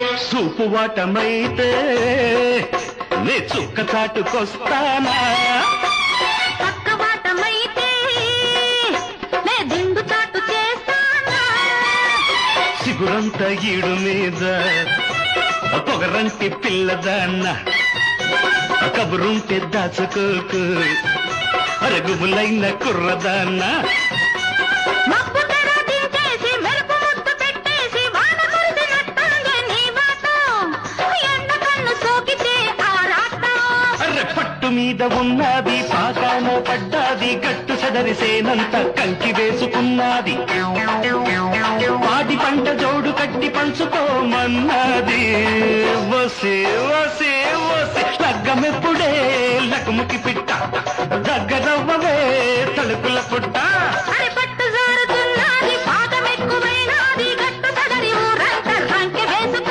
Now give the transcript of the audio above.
సూపు వాటమైతే నే చుక్క చాటుకొస్తానా, పక్క వాటమైతే నే దిండు చాటు చేస్తానా, సిగురంత ఈడు మీద పొగరంటి పిల్లదాన్న, కబురుంటే దాచుకోకు అరుగుములైన కుర్రదాన్న. మబ్బు తెర దించేసి మెరుపు ముద్దు పెట్టేసి వాన కురిసినట్టుందే నీ వాటం, ఎండ కన్ను సోకితే ఆరాటం. అర్రె పట్టు మీద ఉన్నది పాకాన పడ్డాది, గట్టు సదరిసేనంత కంకి వేసుకున్నది, పాడి పంట జోడు కట్టి పంచుకోమన్నది. వసే వసే వసే లగ్గమెప్పుడే లకుముకి పిట్ట దగ్గరవ్వ